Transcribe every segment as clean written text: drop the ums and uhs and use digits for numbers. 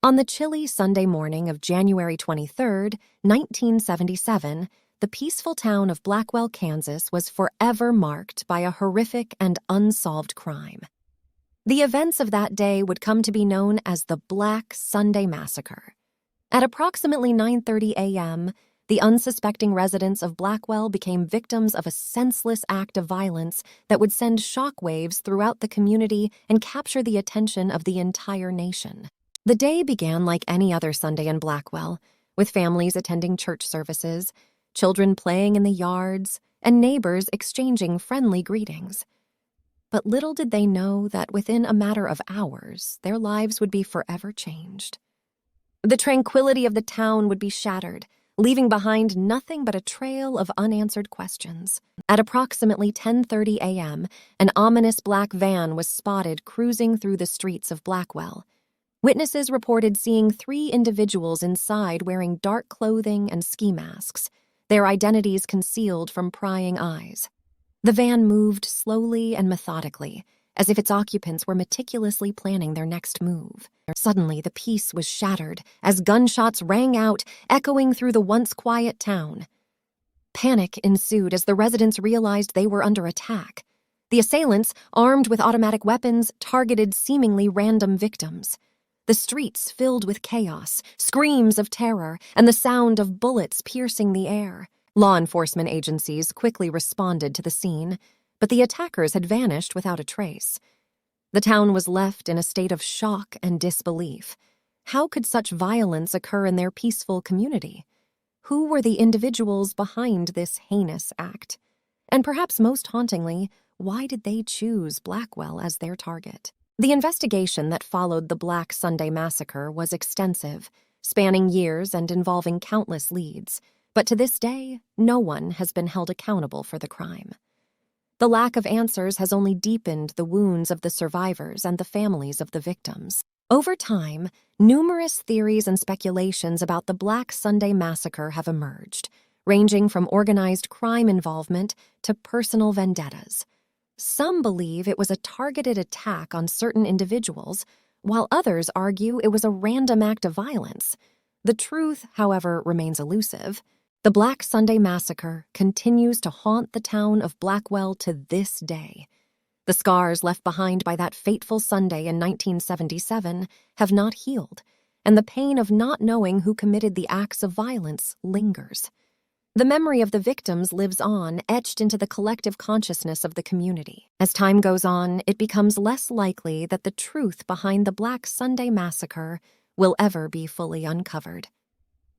On the chilly Sunday morning of January 23, 1977, the peaceful town of Blackwell, Kansas was forever marked by a horrific and unsolved crime. The events of that day would come to be known as the Black Sunday Massacre. At approximately 9:30 a.m., the unsuspecting residents of Blackwell became victims of a senseless act of violence that would send shockwaves throughout the community and capture the attention of the entire nation. The day began like any other Sunday in Blackwell, with families attending church services, children playing in the yards, and neighbors exchanging friendly greetings. But little did they know that within a matter of hours, their lives would be forever changed. The tranquility of the town would be shattered, leaving behind nothing but a trail of unanswered questions. At approximately 10:30 a.m., an ominous black van was spotted cruising through the streets of Blackwell. Witnesses reported seeing 3 individuals inside wearing dark clothing and ski masks, their identities concealed from prying eyes. The van moved slowly and methodically, as if its occupants were meticulously planning their next move. Suddenly, the peace was shattered as gunshots rang out, echoing through the once quiet town. Panic ensued as the residents realized they were under attack. The assailants, armed with automatic weapons, targeted seemingly random victims. The streets filled with chaos, screams of terror, and the sound of bullets piercing the air. Law enforcement agencies quickly responded to the scene, but the attackers had vanished without a trace. The town was left in a state of shock and disbelief. How could such violence occur in their peaceful community? Who were the individuals behind this heinous act? And perhaps most hauntingly, why did they choose Blackwell as their target? The investigation that followed the Black Sunday Massacre was extensive, spanning years and involving countless leads. But to this day, no one has been held accountable for the crime. The lack of answers has only deepened the wounds of the survivors and the families of the victims. Over time, numerous theories and speculations about the Black Sunday Massacre have emerged, ranging from organized crime involvement to personal vendettas. Some believe it was a targeted attack on certain individuals, while others argue it was a random act of violence. The truth, however, remains elusive. The Black Sunday Massacre continues to haunt the town of Blackwell to this day. The scars left behind by that fateful Sunday in 1977 have not healed, and the pain of not knowing who committed the acts of violence lingers. The memory of the victims lives on, etched into the collective consciousness of the community. As time goes on, it becomes less likely that the truth behind the Black Sunday Massacre will ever be fully uncovered.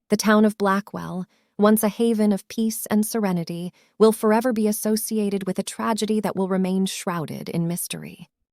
The town of Blackwell, once a haven of peace and serenity, will forever be associated with a tragedy that will remain shrouded in mystery.